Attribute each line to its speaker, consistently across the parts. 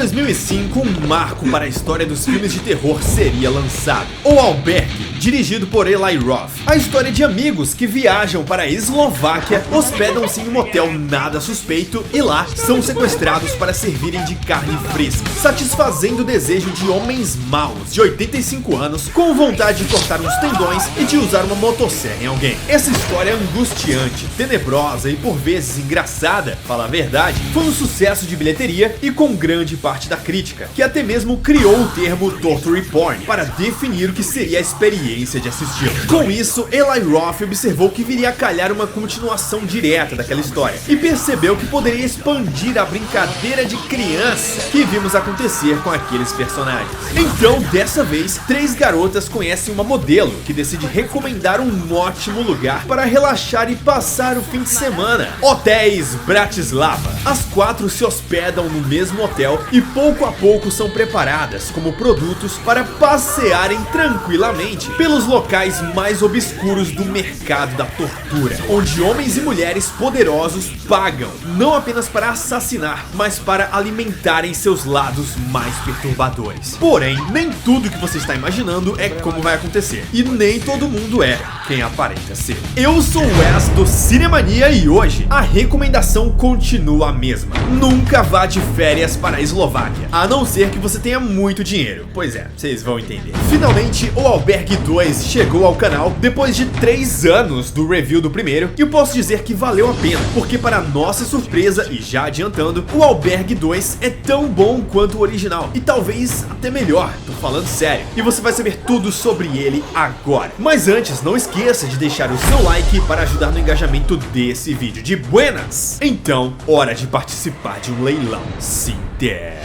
Speaker 1: 2005, um marco para a história dos filmes de terror seria lançado. O Albergue, dirigido por Eli Roth. A história de amigos que viajam para a Eslováquia, hospedam-se em um motel nada suspeito e lá são sequestrados para servirem de carne fresca, satisfazendo o desejo de homens maus de 85 anos com vontade de cortar uns tendões e de usar uma motosserra em alguém. Essa história angustiante, tenebrosa e por vezes engraçada, fala a verdade, foi um sucesso de bilheteria e com grande parte da crítica, que até mesmo criou o termo torture porn para definir o que seria a experiência de assistir. Com isso, Eli Roth observou que viria a calhar uma continuação direta daquela história e percebeu que poderia expandir a brincadeira de criança que vimos acontecer com aqueles personagens. Então, dessa vez, 3 garotas conhecem uma modelo que decide recomendar um ótimo lugar para relaxar e passar o fim de semana: Hotéis Bratislava. As 4 se hospedam no mesmo hotel e pouco a pouco são preparadas como produtos para passearem tranquilamente pelos locais mais obscuros do mercado da tortura, onde homens e mulheres poderosos pagam não apenas para assassinar, mas para alimentarem seus lados mais perturbadores. Porém, nem tudo que você está imaginando é como vai acontecer, e nem todo mundo é quem aparenta ser. Eu sou o Wes do Cinemania e hoje a recomendação continua a mesma: nunca vá de férias para a Eslováquia, a não ser que você tenha muito dinheiro. Pois é, vocês vão entender. Finalmente, o Albergue 2 chegou ao canal depois de 3 anos do review do primeiro, e eu posso dizer que valeu a pena, porque para nossa surpresa, e já adiantando, o Albergue 2 é tão bom quanto o original, e talvez até melhor, tô falando sério, e você vai saber tudo sobre ele agora. Mas antes, não esqueça de deixar o seu like para ajudar no engajamento desse vídeo de buenas. Então, hora de participar de um leilão. Se der.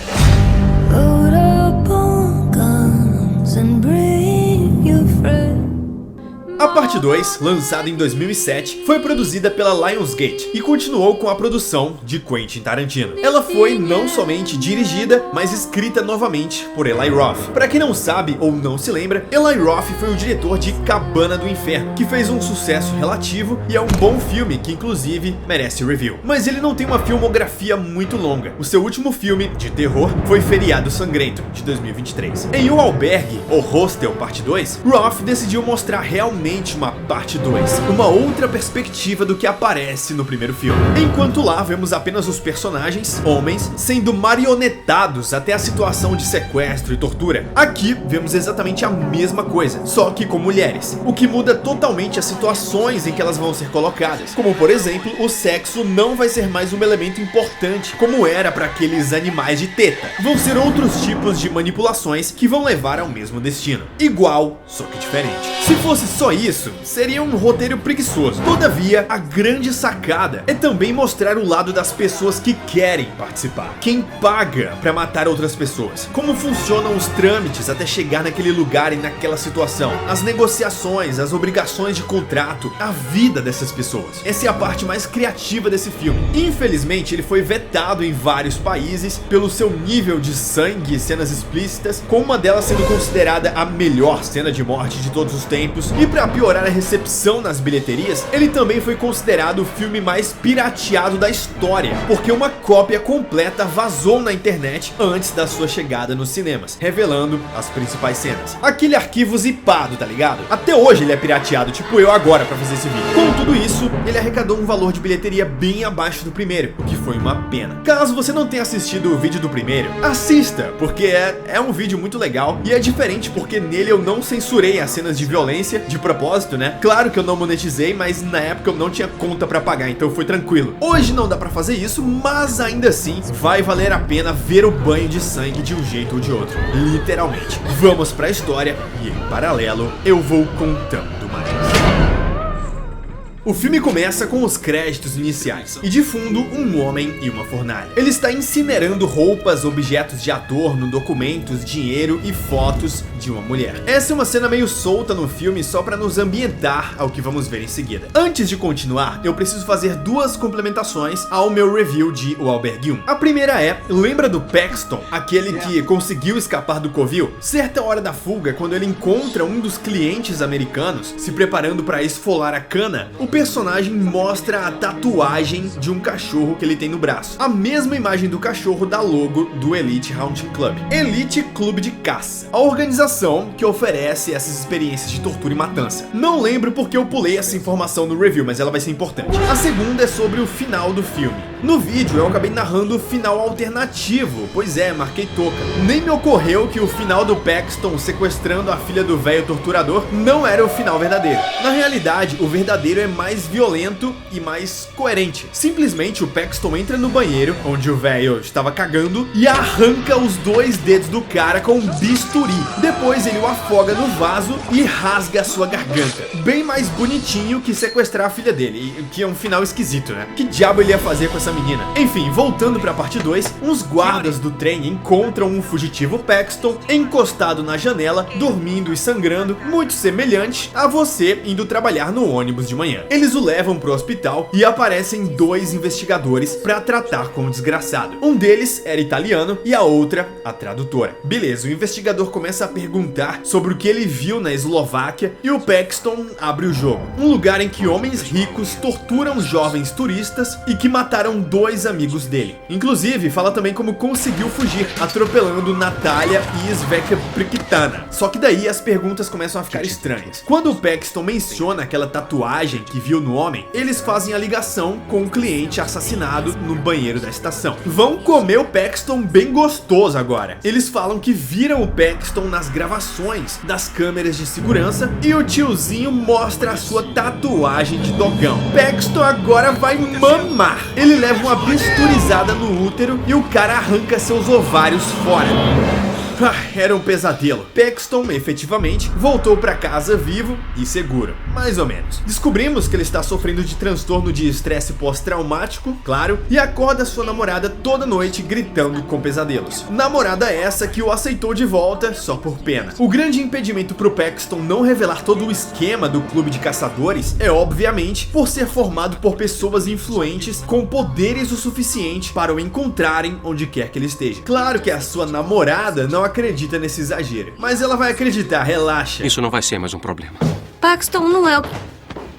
Speaker 1: A parte 2, lançada em 2007, foi produzida pela Lionsgate e continuou com a produção de Quentin Tarantino. Ela foi não somente dirigida, mas escrita novamente por Eli Roth. Para quem não sabe ou não se lembra, Eli Roth foi o diretor de Cabana do Inferno, que fez um sucesso relativo e é um bom filme que inclusive merece review. Mas ele não tem uma filmografia muito longa. O seu último filme de terror foi Feriado Sangrento, de 2023. Em O Albergue, ou Hostel Parte 2, Roth decidiu mostrar realmente uma parte 2, uma outra perspectiva do que aparece no primeiro filme. Enquanto lá vemos apenas os personagens, homens, sendo marionetados até a situação de sequestro e tortura, aqui vemos exatamente a mesma coisa, só que com mulheres, o que muda totalmente as situações em que elas vão ser colocadas, como por exemplo, o sexo não vai ser mais um elemento importante como era para aqueles animais de teta, vão ser outros tipos de manipulações que vão levar ao mesmo destino, igual, só que diferente. Se fosse só isso, seria um roteiro preguiçoso. Todavia, a grande sacada é também mostrar o lado das pessoas que querem participar, quem paga para matar outras pessoas, como funcionam os trâmites até chegar naquele lugar e naquela situação, as negociações, as obrigações de contrato, a vida dessas pessoas. Essa é a parte mais criativa desse filme. Infelizmente, ele foi vetado em vários países pelo seu nível de sangue e cenas explícitas, com uma delas sendo considerada a melhor cena de morte de todos os tempos, e para piorar a recepção nas bilheterias, ele também foi considerado o filme mais pirateado da história, porque uma cópia completa vazou na internet antes da sua chegada nos cinemas, revelando as principais cenas. Aquele arquivo zipado, tá ligado? Até hoje ele é pirateado, tipo eu agora pra fazer esse vídeo. Com tudo isso, ele arrecadou um valor de bilheteria bem abaixo do primeiro, o que foi uma pena. Caso você não tenha assistido o vídeo do primeiro, assista, porque é um vídeo muito legal e é diferente porque nele eu não censurei as cenas de violência, de propósito, né? Claro que eu não monetizei, mas na época eu não tinha conta pra pagar, então foi tranquilo. Hoje não dá pra fazer isso, mas ainda assim vai valer a pena ver o banho de sangue de um jeito ou de outro, literalmente. Vamos pra história e em paralelo eu vou contando mais. O filme começa com os créditos iniciais, e de fundo, um homem e uma fornalha. Ele está incinerando roupas, objetos de adorno, documentos, dinheiro e fotos de uma mulher. Essa é uma cena meio solta no filme só para nos ambientar ao que vamos ver em seguida. Antes de continuar, eu preciso fazer 2 complementações ao meu review de O Albergue 1. A primeira é, lembra do Paxton, aquele que conseguiu escapar do covil? Certa hora da fuga, quando ele encontra um dos clientes americanos se preparando para esfolar a cana, o personagem mostra a tatuagem de um cachorro que ele tem no braço. A mesma imagem do cachorro da logo do Elite Hunting Club. Elite Clube de Caça. A organização que oferece essas experiências de tortura e matança. Não lembro porque eu pulei essa informação no review, mas ela vai ser importante. A segunda é sobre o final do filme. No vídeo eu acabei narrando o final alternativo. Pois é, marquei touca. Nem me ocorreu que o final do Paxton sequestrando a filha do velho torturador não era o final verdadeiro. Na realidade, o verdadeiro é mais violento e mais coerente. Simplesmente o Paxton entra no banheiro, onde o velho estava cagando, e arranca os 2 dedos do cara com um bisturi. Depois ele o afoga no vaso e rasga a sua garganta. Bem mais bonitinho que sequestrar a filha dele, que é um final esquisito, né? Que diabo ele ia fazer com essa menina? Enfim, voltando pra parte 2, uns guardas do trem encontram um fugitivo Paxton encostado na janela, dormindo e sangrando, muito semelhante a você indo trabalhar no ônibus de manhã. Eles o levam pro hospital e aparecem 2 investigadores pra tratar com o desgraçado. Um deles era italiano e a outra a tradutora. Beleza, o investigador começa a perguntar sobre o que ele viu na Eslováquia e o Paxton abre o jogo. Um lugar em que homens ricos torturam jovens turistas e que mataram 2 amigos dele. Inclusive, fala também como conseguiu fugir, atropelando Natália e Sveka Prikitana. Só que daí as perguntas começam a ficar estranhas. Quando o Paxton menciona aquela tatuagem que viu no homem, eles fazem a ligação com o cliente assassinado no banheiro da estação. Vão comer o Paxton bem gostoso agora. Eles falam que viram o Paxton nas gravações das câmeras de segurança e o tiozinho mostra a sua tatuagem de dogão. Paxton agora vai mamar. Ele leva uma bisturizada no útero e o cara arranca seus ovários fora. Era um pesadelo. Paxton, efetivamente, voltou pra casa vivo e seguro. Mais ou menos. Descobrimos que ele está sofrendo de transtorno de estresse pós-traumático, claro, e acorda sua namorada toda noite gritando com pesadelos. Namorada essa que o aceitou de volta só por pena. O grande impedimento pro Paxton não revelar todo o esquema do clube de caçadores é, obviamente, por ser formado por pessoas influentes com poderes o suficiente para o encontrarem onde quer que ele esteja. Claro que a sua namorada não acredita nesse exagero, mas ela vai acreditar, relaxa.
Speaker 2: Isso não vai ser mais um problema.
Speaker 3: Paxton não é o...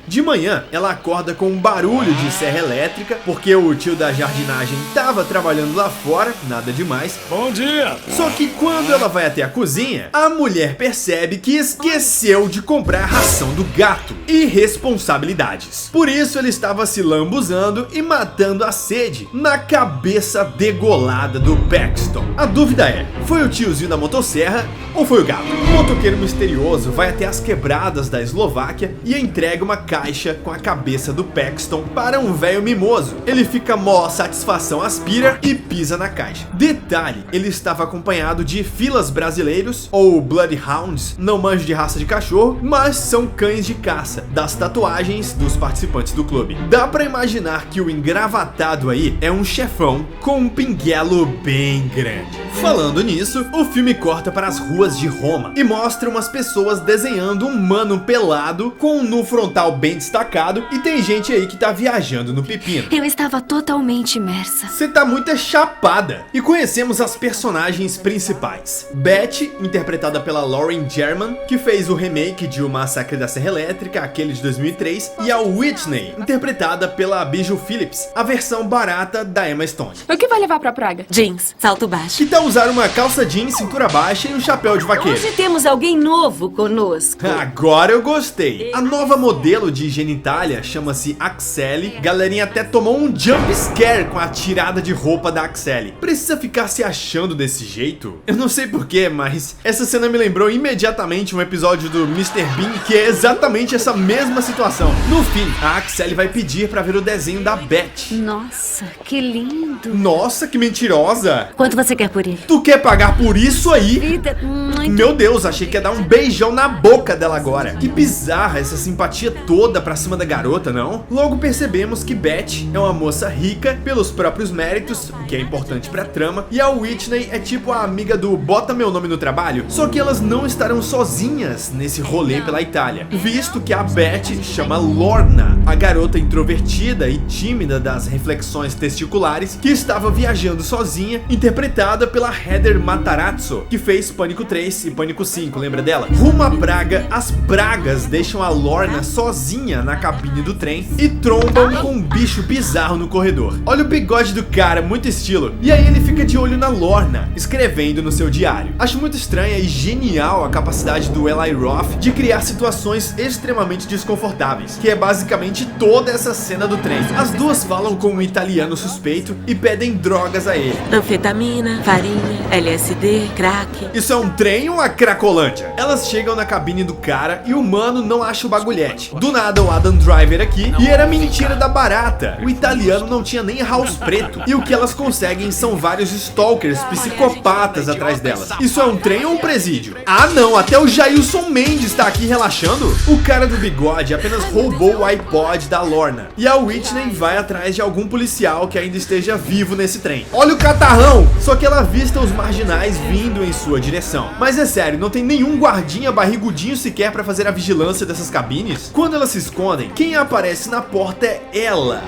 Speaker 1: De manhã, ela acorda com um barulho de serra elétrica, porque o tio da jardinagem estava trabalhando lá fora, nada demais.
Speaker 4: Bom dia!
Speaker 1: Só que quando ela vai até a cozinha, a mulher percebe que esqueceu de comprar a ração do gato. Irresponsabilidades. Por isso ele estava se lambuzando e matando a sede na cabeça degolada do Paxton. A dúvida é, foi o tiozinho da motosserra ou foi o gato? O motoqueiro misterioso vai até as quebradas da Eslováquia e entrega uma caixa com a cabeça do Paxton para um velho mimoso. Ele fica mó satisfação, aspira e pisa na caixa. Detalhe, ele estava acompanhado de filas brasileiros ou Bloodhounds, não manjo de raça de cachorro, mas são cães de caça, das tatuagens dos participantes do clube. Dá pra imaginar que o engravatado aí é um chefão com um pinguelo bem grande. Falando nisso, o filme corta para as ruas de Roma e mostra umas pessoas desenhando um mano pelado com um nu frontal bem destacado e tem gente aí que tá viajando no pepino.
Speaker 3: Eu estava totalmente imersa.
Speaker 1: Você tá muito chapada. E conhecemos as personagens principais. Beth, interpretada pela Lauren German, que fez o remake de O Massacre da Serra Elétrica, aquele de 2003, e a Whitney, interpretada pela Bijou Phillips, a versão barata da Emma Stone.
Speaker 5: O que vai levar pra praga?
Speaker 3: Jeans, salto baixo.
Speaker 1: Que tal usar uma calça jeans, cintura baixa e um chapéu de vaqueiro?
Speaker 6: Hoje temos alguém novo conosco.
Speaker 1: Agora eu gostei. A nova modelo de genitália chama-se Axelle. Galerinha até tomou um jump scare com a tirada de roupa da Axelle. Precisa ficar se achando desse jeito? Eu não sei porquê, mas essa cena me lembrou imediatamente um episódio do Mr. Bean que é exatamente essa mesma situação. No fim, a Axelle vai pedir pra ver o desenho da Beth.
Speaker 3: Nossa, que lindo.
Speaker 1: Nossa, que mentirosa.
Speaker 3: Quanto você quer por ele?
Speaker 1: Tu quer pagar por isso aí?
Speaker 3: Vida, muito.
Speaker 1: Meu Deus, achei que ia dar um beijão na boca dela agora. Que bizarra essa simpatia toda pra cima da garota, não? Logo percebemos que Beth é uma moça rica pelos próprios méritos, o que é importante pra trama, e a Whitney é tipo a amiga do bota meu nome no trabalho, só que elas não estarão sozinhas nesse rolê pela Itália, visto que a Beth chama Lorna, a garota introvertida e tímida das reflexões testiculares, que estava viajando sozinha, interpretada pela Heather Matarazzo, que fez Pânico 3 e Pânico 5, lembra dela? Rumo à Praga, as pragas deixam a Lorna sozinha na cabine do trem e trombam com um bicho bizarro no corredor. Olha o bigode do cara, muito estilo. E aí ele fica de olho na Lorna, escrevendo no seu diário. Acho muito estranha e genial a capacidade do Eli Roth de criar situações extremamente desconfortáveis, que é basicamente toda essa cena do trem. As duas falam com um italiano suspeito e pedem drogas a ele.
Speaker 6: Anfetamina, farinha, LSD, crack.
Speaker 1: Isso é um trem ou a Cracolândia? Elas chegam na cabine do cara e o mano não acha o bagulhete. Do nada o Adam Driver aqui e era mentira da barata. O italiano não tinha nem house preto. E o que elas conseguem são vários stalkers psicopatas atrás delas. Isso é um trem ou um presídio? Ah não, até o Jailson Mendes tá aqui relaxando. O cara do bigode apenas roubou o iPod da Lorna. E a Whitney vai atrás de algum policial que ainda esteja vivo nesse trem. Olha o catarrão! Só que ela avista os marginais vindo em sua direção. Mas é sério, não tem nenhum guardinha barrigudinho sequer pra fazer a vigilância dessas cabines? Quando elas se escondem, quem aparece na porta é ela.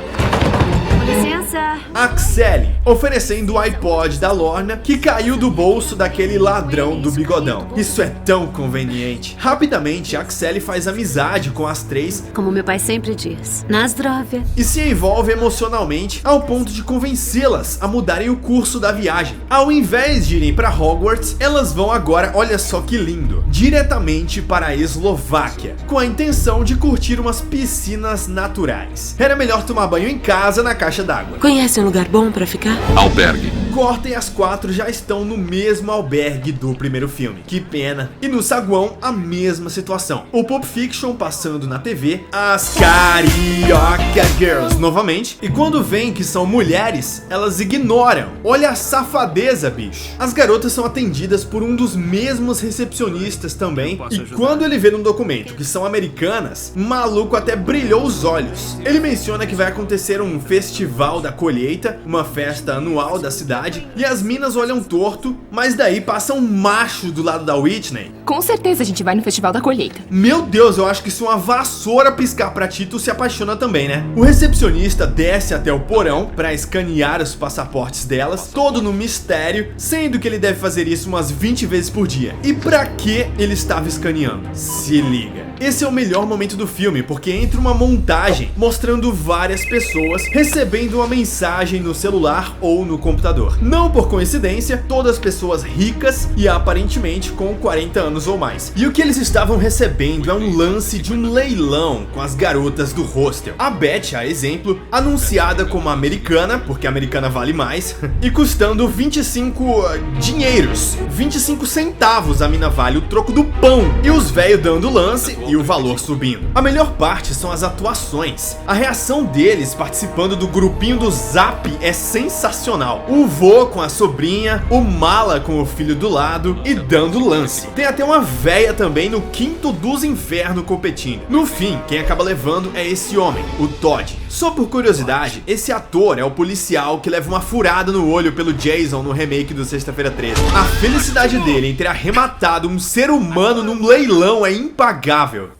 Speaker 3: Licença.
Speaker 1: Axelle, oferecendo o iPod da Lorna que caiu do bolso daquele ladrão do bigodão. Isso é tão conveniente. Rapidamente, Axelle faz amizade com as três,
Speaker 3: Como meu pai sempre diz, Nasdrovia.
Speaker 1: e se envolve emocionalmente ao ponto de convencê-las a mudarem o curso da viagem. Ao invés de irem para Hogwarts, elas vão agora, olha só que lindo, diretamente para a Eslováquia, com a intenção de curtir umas piscinas naturais. Era melhor tomar banho em casa na caixa d'água.
Speaker 6: Conhece um lugar bom pra ficar?
Speaker 2: Albergue.
Speaker 1: Corta e as quatro já estão no mesmo albergue do primeiro filme. Que pena. E no saguão, a mesma situação. O Pulp Fiction passando na TV, as Carioca Girls novamente. E quando veem que são mulheres, elas ignoram. Olha a safadeza, bicho. As garotas são atendidas por um dos mesmos recepcionistas também. E quando ele vê num documento que são americanas, o maluco até brilhou os olhos. Ele menciona que vai acontecer um festival da colheita, uma festa anual da cidade, e as minas olham torto, mas daí passa um macho do lado da Whitney.
Speaker 4: Com certeza a gente vai no Festival da Colheita.
Speaker 1: Meu Deus, eu acho que se uma vassoura piscar pra ti, tu se apaixona também, né? O recepcionista desce até o porão pra escanear os passaportes delas, todo no mistério, sendo que ele deve fazer isso umas 20 vezes por dia. E pra que ele estava escaneando? Se liga. Esse é o melhor momento do filme, porque entra uma montagem mostrando várias pessoas recebendo uma mensagem no celular ou no computador. Não por coincidência, todas pessoas ricas e aparentemente com 40 anos ou mais. E o que eles estavam recebendo é um lance de um leilão com as garotas do hostel. A Beth, a exemplo, anunciada como americana, porque a americana vale mais, e custando 25 dinheiros. 25 centavos a mina vale, o troco do pão. E os velhos dando lance e o valor subindo. A melhor parte são as atuações. A reação deles participando do grupinho do Zap é sensacional. O vô com a sobrinha, o mala com o filho do lado e dando lance. Tem até uma véia também no quinto dos infernos competindo. No fim, quem acaba levando é esse homem, o Todd. Só por curiosidade, esse ator é o policial que leva uma furada no olho pelo Jason no remake do Sexta-feira 13. A felicidade dele em ter arrematado um ser humano num leilão é impagável.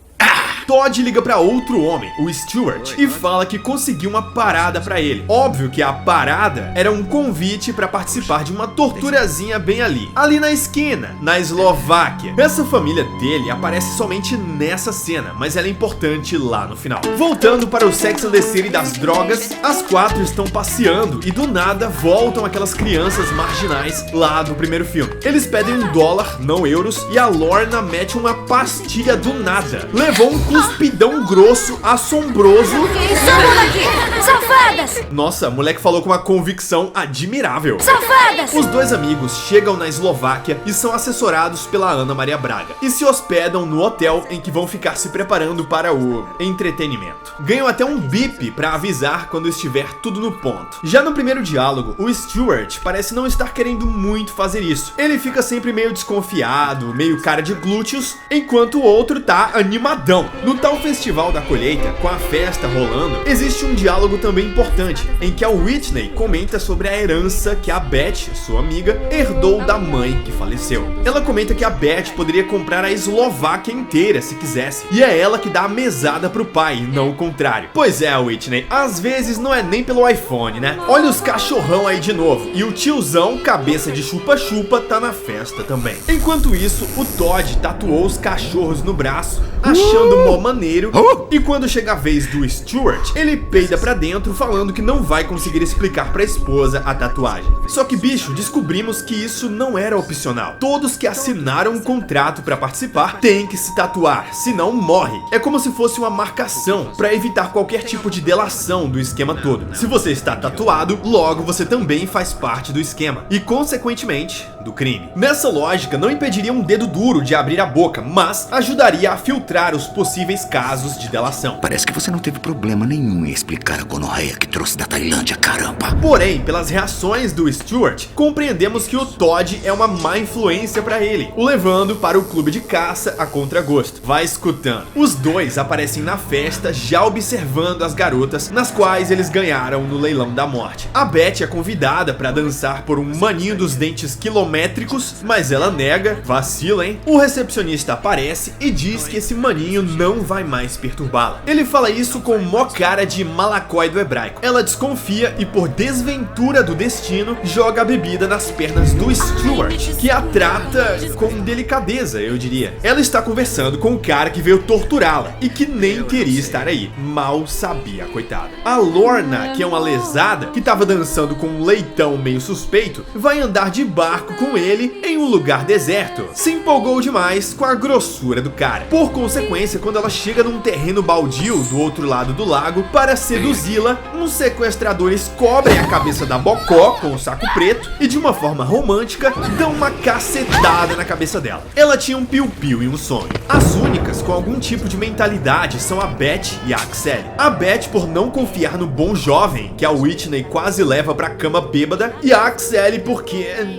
Speaker 1: Todd liga pra outro homem, o Stuart, e fala que conseguiu uma parada pra ele. Óbvio que a parada era um convite pra participar de uma torturazinha bem ali na esquina, na Eslováquia. Essa família dele aparece somente nessa cena, mas ela é importante lá no final. Voltando para o Sex and the City das drogas, as quatro estão passeando e do nada voltam aquelas crianças marginais lá do primeiro filme. Eles pedem $1, não euros, e a Lorna mete uma pastilha do nada. Levou um cuspidão grosso, assombroso.
Speaker 5: Sumam daqui! Safadas!
Speaker 1: Nossa, o moleque falou com uma convicção admirável.
Speaker 5: Safadas!
Speaker 1: Os dois amigos chegam na Eslováquia e são assessorados pela Ana Maria Braga e se hospedam no hotel em que vão ficar se preparando para o entretenimento. Ganham até um bip para avisar quando estiver tudo no ponto. Já no primeiro diálogo, o Stuart parece não estar querendo muito fazer isso. Ele fica sempre meio desconfiado, meio cara de glúteos, enquanto o outro tá animadão. No tal festival da colheita, com a festa rolando, existe um diálogo também importante, em que a Whitney comenta sobre a herança que a Beth, sua amiga, herdou da mãe que faleceu. Ela comenta que a Beth poderia comprar a Eslováquia inteira se quisesse, e é ela que dá a mesada pro pai, não o contrário. Pois é, Whitney, às vezes não é nem pelo iPhone, né? Olha os cachorrão aí de novo, e o tiozão, cabeça de chupa-chupa, tá na festa também. Enquanto isso, o Todd tatuou os cachorros no braço, achando mó maneiro, e quando chega a vez do Stuart, ele peida pra dentro falando que não vai conseguir explicar pra esposa a tatuagem. Só que, bicho, descobrimos que isso não era opcional. Todos que assinaram um contrato pra participar têm que se tatuar, senão morre. É como se fosse uma marcação pra evitar qualquer tipo de delação do esquema todo. Se você está tatuado, logo você também faz parte do esquema e, consequentemente, do crime. Nessa lógica, não impediria um dedo duro de abrir a boca, mas ajudaria a filtrar os possíveis casos de delação.
Speaker 2: Parece que você não teve problema nenhum em explicar a gonorreia que trouxe da Tailândia, caramba.
Speaker 1: Porém, pelas reações do Stuart, compreendemos que o Todd é uma má influência pra ele, o levando para o clube de caça a contragosto. Vai escutando. Os dois aparecem na festa já observando as garotas nas quais eles ganharam no leilão da morte. A Beth é convidada pra dançar por um maninho dos dentes quilométricos, mas ela nega, vacila, hein? O recepcionista aparece e diz que esse maninho não vai mais perturbá-la. Ele fala isso com mó cara de malacói do hebraico. Ela desconfia e, por desventura do destino, joga a bebida nas pernas do Stuart, que a trata com delicadeza, eu diria. Ela está conversando com o cara que veio torturá-la e que nem queria estar aí. Mal sabia, coitada. A Lorna, que é uma lesada, que tava dançando com um leitão meio suspeito, vai andar de barco com ele em um lugar deserto. Se empolgou demais com a grossura do cara. Por consequência, quando ela chega num terreno baldio do outro lado do lago para seduzi-la, uns sequestradores cobrem a cabeça da Bocó com o saco preto e, de uma forma romântica, dão uma cacetada na cabeça dela. Ela tinha um piu-piu e um sonho. As únicas com algum tipo de mentalidade são a Beth e a Axel. A Beth por não confiar no bom jovem, que a Whitney quase leva pra cama bêbada, e a Axel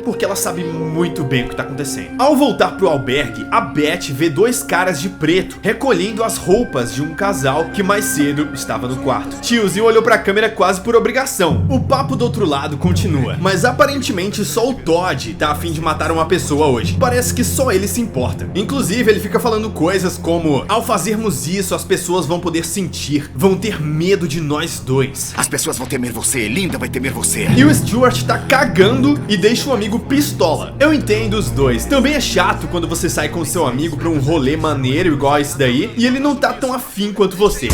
Speaker 1: porque ela sabe muito bem o que tá acontecendo. Ao voltar pro albergue, a Beth vê dois caras de preto recolhendo as roupas de um casal que mais cedo estava no quarto. Tiozinho olhou pra câmera quase por obrigação. O papo do outro lado continua, mas aparentemente só o Todd tá a fim de matar uma pessoa hoje. Parece que só ele se importa. Inclusive, ele fica falando coisas como: ao fazermos isso, as pessoas vão poder sentir, vão ter medo de nós dois.
Speaker 2: As pessoas vão temer você, Linda vai temer você.
Speaker 1: E o Stuart tá cagando e deixa o amigo pistola. Eu entendo os dois. Também é chato quando você sai com seu amigo pra um rolê maneiro igual esse daí e ele não tá tão afim quanto você.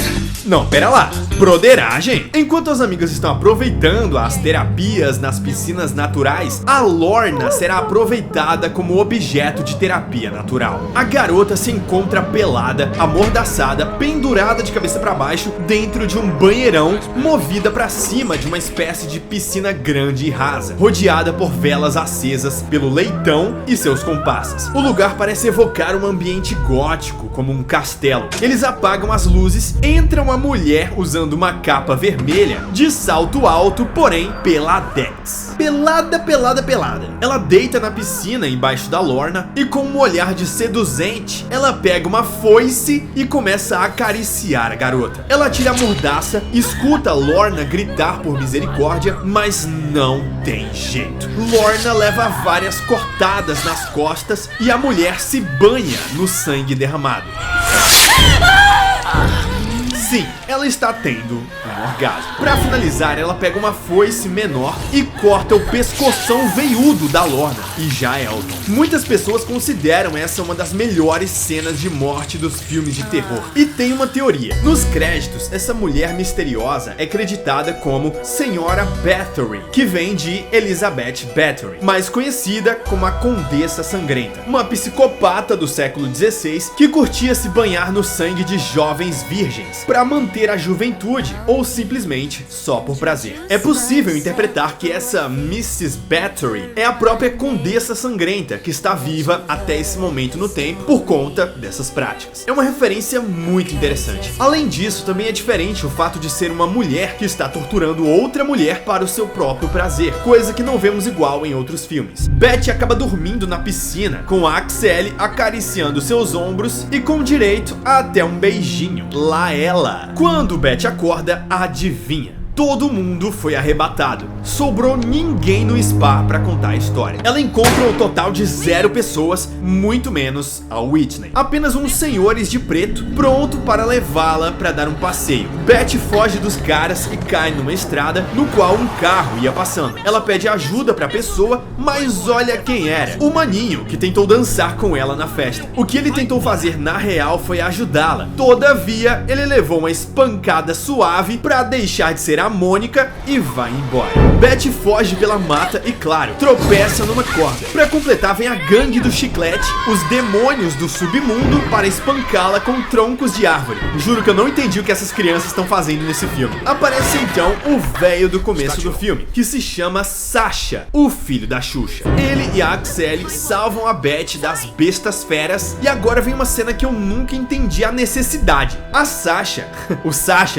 Speaker 1: Não, pera lá. Broderagem? Enquanto as amigas estão aproveitando as terapias nas piscinas naturais, a Lorna será aproveitada como objeto de terapia natural. A garota se encontra pelada, amordaçada, pendurada de cabeça pra baixo dentro de um banheirão, movida pra cima de uma espécie de piscina grande e rasa, rodeada por velas acesas pelo leitão e seus comparsas. O lugar parece evocar um ambiente gótico, como um castelo. Eles apagam as luzes, entra uma mulher usando uma capa vermelha, de salto alto, porém peladex. Pelada, pelada, pelada. Ela deita na piscina embaixo da Lorna e, com um olhar de seduzente, ela pega uma foice e começa a acariciar a garota. Ela tira a mordaça, escuta a Lorna gritar por misericórdia, mas não tem jeito. Lorna leva várias cortadas nas costas e a mulher se banha no sangue derramado. Sim, ela está tendo um orgasmo. Pra finalizar, ela pega uma foice menor e corta o pescoção veiudo da Lorna e já é Elton. Muitas pessoas consideram essa uma das melhores cenas de morte dos filmes de terror. E tem uma teoria. Nos créditos, essa mulher misteriosa é creditada como Senhora Bathory, que vem de Elizabeth Bathory, mais conhecida como a Condessa Sangrenta, uma psicopata do século XVI que curtia se banhar no sangue de jovens virgens. pra manter a juventude ou simplesmente só por prazer. É possível interpretar que essa Mrs. Bathory é a própria Condessa Sangrenta que está viva até esse momento no tempo por conta dessas práticas. É uma referência muito interessante. Além disso, também é diferente o fato de ser uma mulher que está torturando outra mulher para o seu próprio prazer, coisa que não vemos igual em outros filmes. Beth acaba dormindo na piscina, com a Axelle acariciando seus ombros e com direito a até um beijinho. Lá ela. Quando Beth acorda, adivinha? Todo mundo foi arrebatado. Sobrou ninguém no spa pra contar a história. Ela encontra um total de 0 pessoas, muito menos a Whitney. Apenas uns senhores de preto, pronto para levá-la pra dar um passeio. Beth foge dos caras e cai numa estrada no qual um carro ia passando. Ela pede ajuda pra pessoa, mas olha quem era. O maninho que tentou dançar com ela na festa. O que ele tentou fazer na real foi ajudá-la. Todavia, ele levou uma espancada suave pra deixar de ser a Mônica e vai embora. Beth foge pela mata e, claro, tropeça numa corda. Pra completar, vem a gangue do chiclete, os demônios do submundo, para espancá-la com troncos de árvore. Juro que eu não entendi o que essas crianças estão fazendo nesse filme. Aparece então o velho do começo do filme, que se chama Sasha, o filho da Xuxa. Ele e a Axelle salvam a Beth das bestas feras e agora vem uma cena que eu nunca entendi a necessidade. A Sasha,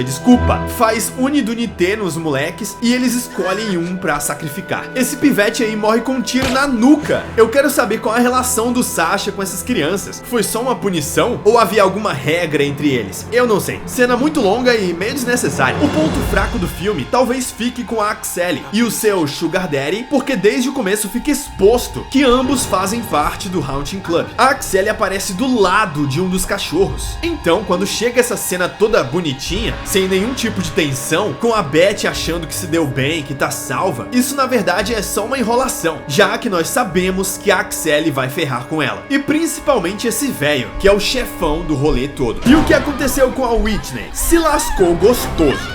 Speaker 1: desculpa, faz unidunité nos moleques e eles escolhem um pra sacrificar. Esse pivete aí morre com um tiro na nuca. Eu quero saber qual é a relação do Sasha com essas crianças. Foi só uma punição ou havia alguma regra entre eles? Eu não sei. Cena muito longa e meio desnecessária. O ponto fraco do filme talvez fique com a Axelle e o seu Sugar Daddy, porque desde o começo fica exposto que ambos fazem parte do Haunting Club. A Axelle aparece do lado de um dos cachorros. Então, quando chega essa cena toda bonitinha, sem nenhum tipo de tensão, com a Beth achando que se deu bem, que tá salva, isso na verdade é só uma enrolação, já que nós sabemos que a Axelle vai ferrar com ela. E principalmente esse velho, que é o chefão do rolê todo. E o que aconteceu com a Whitney? Se lascou gostoso.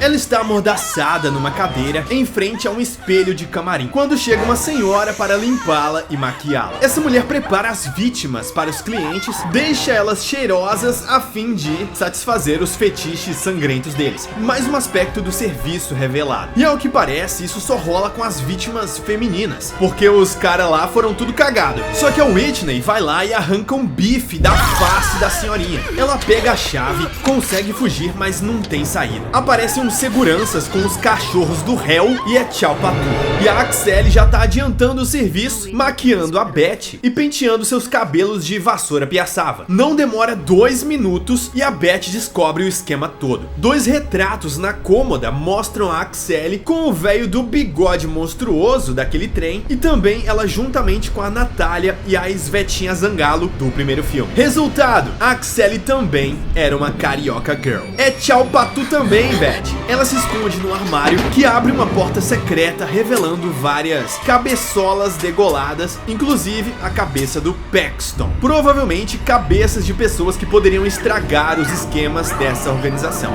Speaker 1: Ela está amordaçada numa cadeira em frente a um espelho de camarim, quando chega uma senhora para limpá-la e maquiá-la. Essa mulher prepara as vítimas para os clientes, deixa elas cheirosas a fim de satisfazer os fetiches sangrentos deles. Mais um aspecto do serviço revelado. E ao que parece, isso só rola com as vítimas femininas, porque os caras lá foram tudo cagado. Só que a Whitney vai lá e arranca um bife da face da senhorinha. Ela pega a chave, consegue fugir, mas não tem saída. Aparecem uns seguranças com os cachorros do réu e é tchau pra tudo. E a Axelle já tá adiantando o serviço, maquiando a Beth e penteando seus cabelos de vassoura piaçava. Não demora 2 minutos e a Beth descobre o esquema todo. 2 retratos na cômoda mostram a Axelle com o velho do bigode monstruoso daquele trem e também ela juntamente com a Natália e a Svetinha Zangalo do primeiro filme. Resultado, a Axelle também era uma carioca girl. É tchau pra tu também, Beth. Ela se esconde no armário que abre uma porta secreta revelando várias cabeçolas degoladas, inclusive a cabeça do Paxton. Provavelmente cabeças de pessoas que poderiam estragar os esquemas dessa organização.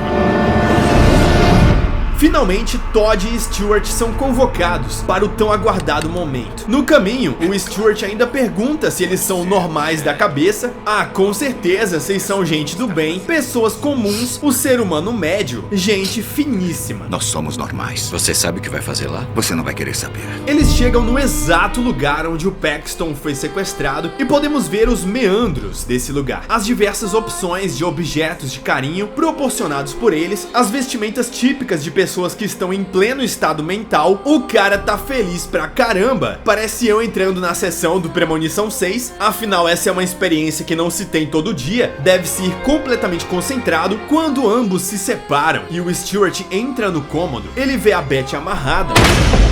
Speaker 1: Finalmente, Todd e Stuart são convocados para o tão aguardado momento. No caminho, o Stuart ainda pergunta se eles são normais da cabeça. Ah, com certeza, vocês são gente do bem, pessoas comuns, o ser humano médio, gente finíssima.
Speaker 2: Nós somos normais. Você sabe o que vai fazer lá? Você não vai querer saber.
Speaker 1: Eles chegam no exato lugar onde o Paxton foi sequestrado e podemos ver os meandros desse lugar. As diversas opções de objetos de carinho proporcionados por eles, as vestimentas típicas de pessoas que estão em pleno estado mental. O cara tá feliz pra caramba. Parece eu entrando na sessão do Premonição 6. Afinal, essa é uma experiência que não se tem todo dia. Deve-se ir completamente concentrado. Quando ambos se separam e o Stuart entra no cômodo, ele vê a Beth amarrada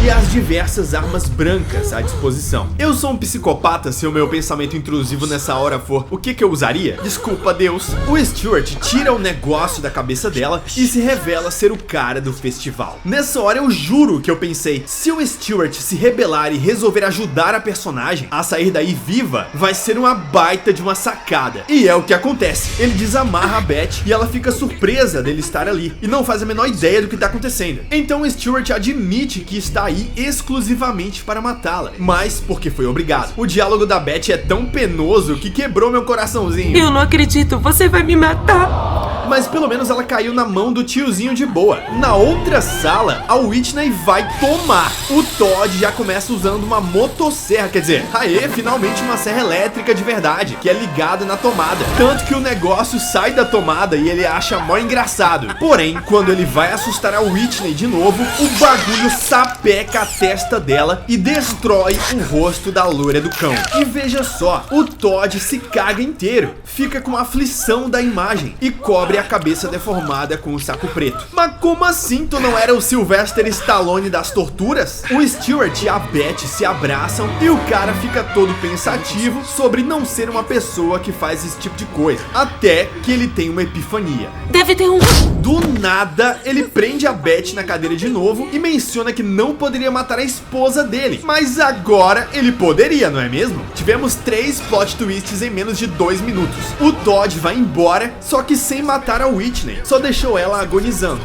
Speaker 1: e as diversas armas brancas à disposição. Eu sou um psicopata. Se o meu pensamento intrusivo nessa hora for o que eu usaria? Desculpa, Deus. O Stuart tira o negócio da cabeça dela e se revela ser o cara do festival. Nessa hora eu juro que eu pensei, se o Stuart se rebelar e resolver ajudar a personagem a sair daí viva, vai ser uma baita de uma sacada. E é o que acontece. Ele desamarra a Beth e ela fica surpresa dele estar ali e não faz a menor ideia do que tá acontecendo. Então o Stuart admite que está aí exclusivamente para matá-la, mas porque foi obrigado. O diálogo da Beth é tão penoso que quebrou meu coraçãozinho.
Speaker 6: Eu não acredito, você vai me matar.
Speaker 1: mas pelo menos ela caiu na mão do tiozinho de boa. Na outra sala, a Whitney vai tomar. O Todd já começa usando uma motosserra, quer dizer, aê, finalmente uma serra elétrica de verdade, que é ligada na tomada. Tanto que o negócio sai da tomada e ele acha mó engraçado. Porém, quando ele vai assustar a Whitney de novo, o bagulho sapeca a testa dela e destrói o rosto da loira do cão. E veja só, o Todd se caga inteiro, fica com aflição da imagem e cobre a cabeça deformada com o saco preto. Mas como assim tu não era o Sylvester Stallone das torturas? O Stuart e a Beth se abraçam e o cara fica todo pensativo sobre não ser uma pessoa que faz esse tipo de coisa, até que ele tem uma epifania.
Speaker 6: Deve ter um...
Speaker 1: Do nada, ele prende a Beth na cadeira de novo e menciona que não poderia matar a esposa dele. Mas agora ele poderia, não é mesmo? Tivemos 3 plot twists em menos de 2 minutos. O Todd vai embora, só que sem matar a Whitney. Só deixou ela agonizando.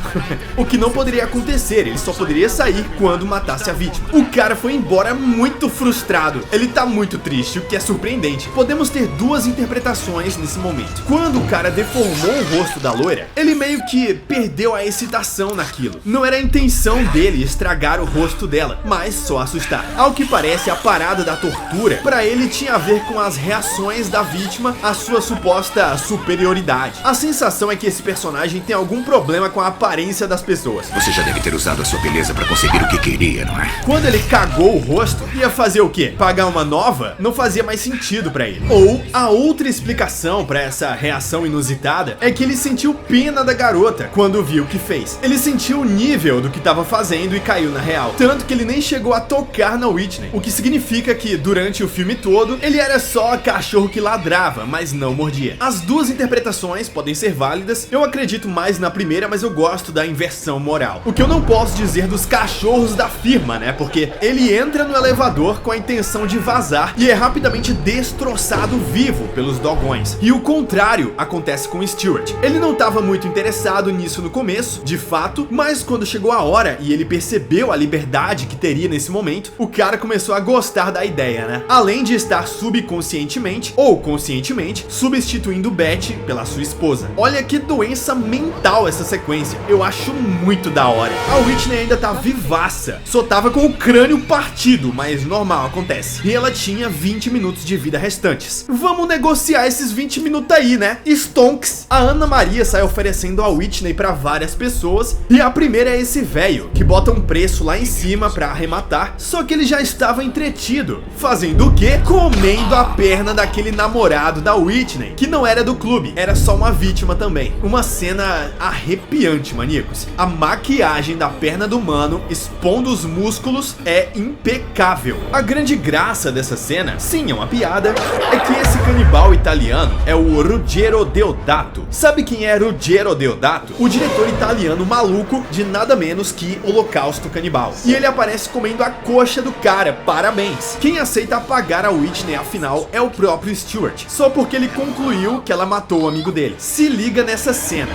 Speaker 1: O que não poderia acontecer, ele só poderia sair quando matasse a vítima. O cara foi embora muito frustrado. Ele tá muito triste, o que é surpreendente. Podemos ter 2 interpretações nesse momento. Quando o cara deformou o rosto da loira, ele meio que perdeu a excitação naquilo. Não era a intenção dele estragar o rosto dela, mas só assustar. Ao que parece, a parada da tortura pra ele tinha a ver com as reações da vítima à sua suposta superioridade. A sensação é que esse personagem tem algum problema com a aparência das pessoas.
Speaker 2: Você já deve ter usado a sua beleza pra conseguir o que queria, não é?
Speaker 1: Quando ele cagou o rosto, ia fazer o quê? Pagar uma nova? Não fazia mais sentido pra ele. Ou a outra explicação pra essa reação inusitada é que ele sentiu pena da garota quando viu o que fez. Ele sentiu o nível do que estava fazendo e caiu na real. Tanto que ele nem chegou a tocar na Whitney. O que significa que durante o filme todo, ele era só cachorro que ladrava, mas não mordia. As 2 interpretações podem ser válidas. Eu acredito mais na primeira, mas eu gosto da inversão moral. O que eu não posso dizer dos cachorros da firma, né? Porque ele entra no elevador com a intenção de vazar e é rapidamente destroçado vivo pelos dogões. E o contrário acontece com o Stuart. Ele não estava muito interessado nisso no começo, de fato, mas quando chegou a hora e ele percebeu a liberdade que teria nesse momento, o cara começou a gostar da ideia, né? Além de estar subconscientemente ou conscientemente substituindo Beth pela sua esposa. Olha que doença mental essa sequência, eu acho muito da hora. A Whitney ainda tá vivaça, só tava com o crânio partido, mas normal, acontece. E ela tinha 20 minutos de vida restantes. Vamos negociar esses 20 minutos aí, né? Stonks. A Ana Maria sai oferecendo a Whitney pra várias pessoas, e a primeira é esse velho, que bota um preço lá em cima pra arrematar, só que ele já estava entretido, fazendo o quê? Comendo a perna daquele namorado da Whitney, que não era do clube, era só uma vítima também. Uma cena arrepiante, maníacos. A maquiagem da perna do mano, expondo os músculos, é impecável. A grande graça dessa cena, sim, é uma piada, é que esse canibal italiano é o Ruggero Deodato. Sabe quem é Ruggero Deodato? O diretor italiano maluco de nada menos que Holocausto Canibal. E ele aparece comendo a coxa do cara, parabéns. Quem aceita apagar a Whitney, afinal, é o próprio Stuart, só porque ele concluiu que ela matou o amigo dele. Se liga nessa cena.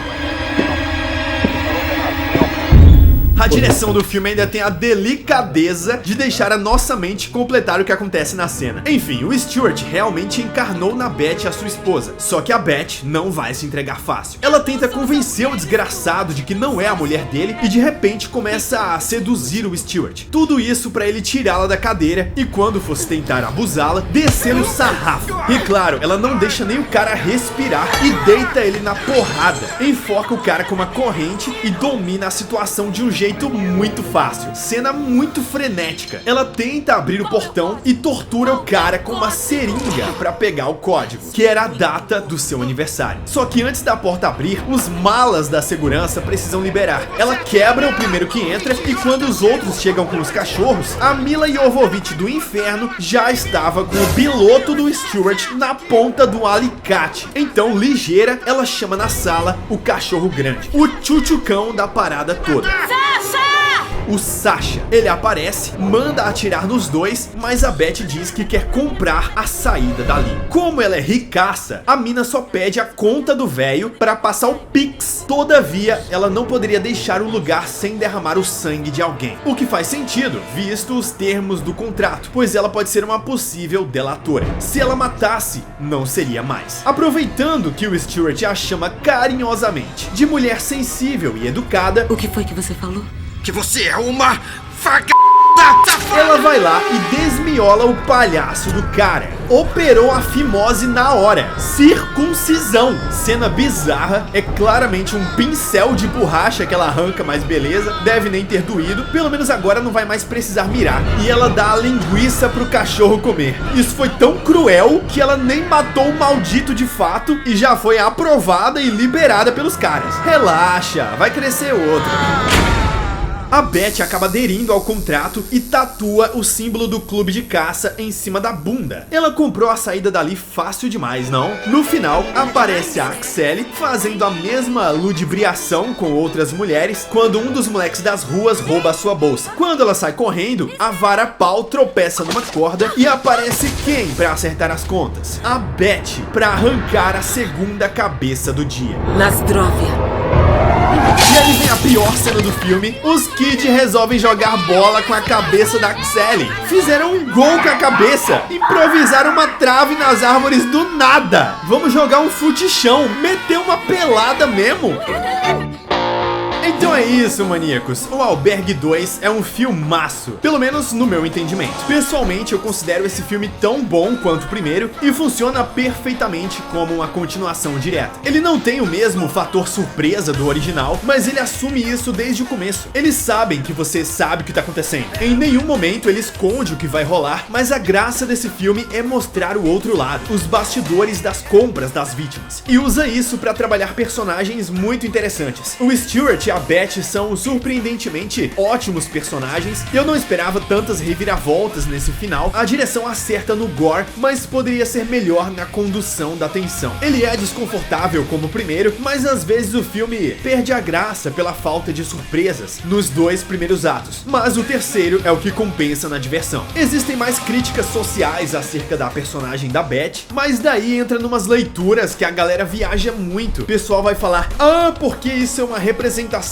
Speaker 1: A direção do filme ainda tem a delicadeza de deixar a nossa mente completar o que acontece na cena. Enfim, o Stuart realmente encarnou na Beth a sua esposa, só que a Beth não vai se entregar fácil. Ela tenta convencer o desgraçado de que não é a mulher dele e de repente começa a seduzir o Stuart. Tudo isso pra ele tirá-la da cadeira e quando fosse tentar abusá-la, descer o sarrafo. E claro, ela não deixa nem o cara respirar e deita ele na porrada. Enforca o cara com uma corrente e domina a situação de um jeito muito fácil. Cena muito frenética. Ela tenta abrir o portão e tortura o cara com uma seringa pra pegar o código, que era a data do seu aniversário. Só que antes da porta abrir, os malas da segurança precisam liberar. Ela quebra o primeiro que entra e quando os outros chegam com os cachorros, a Mila Jovovich do inferno já estava com o piloto do Stuart na ponta do alicate. Então, ligeira, ela chama na sala o cachorro grande, o tchutchucão da parada toda. o Sasha. Ele aparece, manda atirar nos dois, mas a Beth diz que quer comprar a saída dali. Como ela é ricaça, a mina só pede a conta do velho para passar o Pix. Todavia, ela não poderia deixar o lugar sem derramar o sangue de alguém. O que faz sentido, visto os termos do contrato, pois ela pode ser uma possível delatora. Se ela matasse, não seria mais. Aproveitando que o Stuart a chama carinhosamente de mulher sensível e educada,
Speaker 6: O que foi que você falou?
Speaker 2: Que você é uma faca.
Speaker 1: ela vai lá e desmiola o palhaço do cara. Operou a fimose na hora. Circuncisão. Cena bizarra. É claramente um pincel de borracha que ela arranca, mas beleza. Deve nem ter doído. Pelo menos agora não vai mais precisar mirar. E ela dá a linguiça pro cachorro comer. Isso foi tão cruel que ela nem matou o maldito de fato e já foi aprovada e liberada pelos caras. Relaxa, vai crescer outro. A Beth acaba aderindo ao contrato e tatua o símbolo do clube de caça em cima da bunda. Ela comprou a saída dali fácil demais, não? No final, aparece a Axelle fazendo a mesma ludibriação com outras mulheres quando um dos moleques das ruas rouba a sua bolsa. Quando ela sai correndo, a vara-pau tropeça numa corda e aparece quem pra acertar as contas? A Beth, pra arrancar a segunda cabeça do dia.
Speaker 6: Nasdrovia.
Speaker 1: E aí vem a pior cena do filme. Os kids resolvem jogar bola com a cabeça da Axelle. Fizeram um gol com a cabeça. Improvisaram uma trave nas árvores do nada. Vamos jogar um futichão. Meter uma pelada mesmo. Então é isso, maníacos. O Albergue 2 é um filmaço, pelo menos no meu entendimento. Pessoalmente, eu considero esse filme tão bom quanto o primeiro e funciona perfeitamente como uma continuação direta. Ele não tem o mesmo fator surpresa do original, mas ele assume isso desde o começo. Eles sabem que você sabe o que tá acontecendo. Em nenhum momento ele esconde o que vai rolar, mas a graça desse filme é mostrar o outro lado, os bastidores das compras das vítimas. E usa isso pra trabalhar personagens muito interessantes. O Stuart e a Beth são surpreendentemente ótimos personagens e eu não esperava tantas reviravoltas nesse final. A direção acerta no gore, mas poderia ser melhor na condução da tensão. Ele é desconfortável como o primeiro, mas às vezes o filme perde a graça pela falta de surpresas nos dois primeiros atos, mas o terceiro é o que compensa na diversão. Existem mais críticas sociais acerca da personagem da Beth, mas daí entra numas leituras que a galera viaja muito. O pessoal vai falar, porque isso é uma representação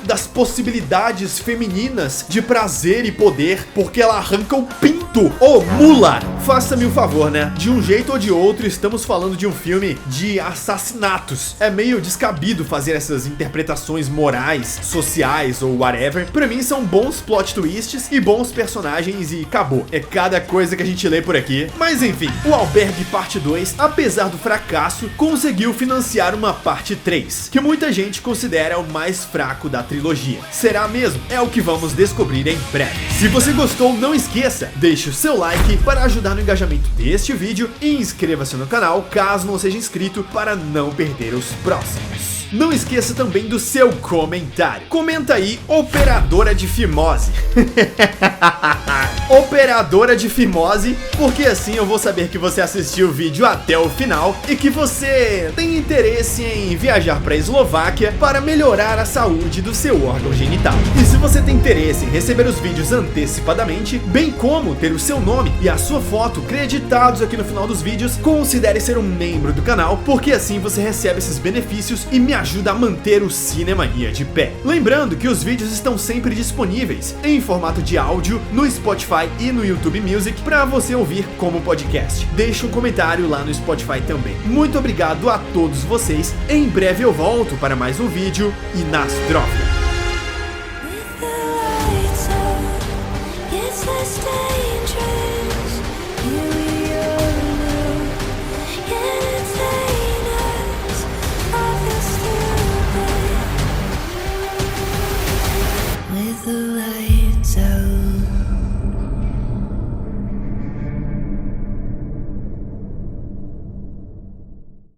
Speaker 1: das possibilidades femininas de prazer e poder, porque ela arranca o pinto. Ô, mula! Faça-me o favor, né? De um jeito ou de outro, estamos falando de um filme de assassinatos. É meio descabido fazer essas interpretações morais, sociais ou whatever. Pra mim são bons plot twists e bons personagens e acabou. É cada coisa que a gente lê por aqui. Mas enfim, o Albergue Parte 2, apesar do fracasso, conseguiu financiar uma Parte 3, que muita gente considera o mais fraco da trilogia. Será mesmo? É o que vamos descobrir em breve. Se você gostou, não esqueça, deixe o seu like para ajudar no engajamento deste vídeo e inscreva-se no canal caso não seja inscrito para não perder os próximos. Não esqueça também do seu comentário. Comenta aí, operadora de fimose. Operadora de fimose, porque assim eu vou saber que você assistiu o vídeo até o final e que você tem interesse em viajar para a Eslováquia para melhorar a saúde do seu órgão genital. E se você tem interesse em receber os vídeos antecipadamente, bem como ter o seu nome e a sua foto creditados aqui no final dos vídeos, considere ser um membro do canal, porque assim você recebe esses benefícios e me ajuda a manter o Cinemania de pé. Lembrando que os vídeos estão sempre disponíveis em formato de áudio no Spotify e no YouTube Music para você ouvir como podcast. Deixe um comentário lá no Spotify também. Muito obrigado a todos vocês. Em breve eu volto para mais um vídeo e Nasdrovia.
Speaker 5: With the lights on, it's the stage.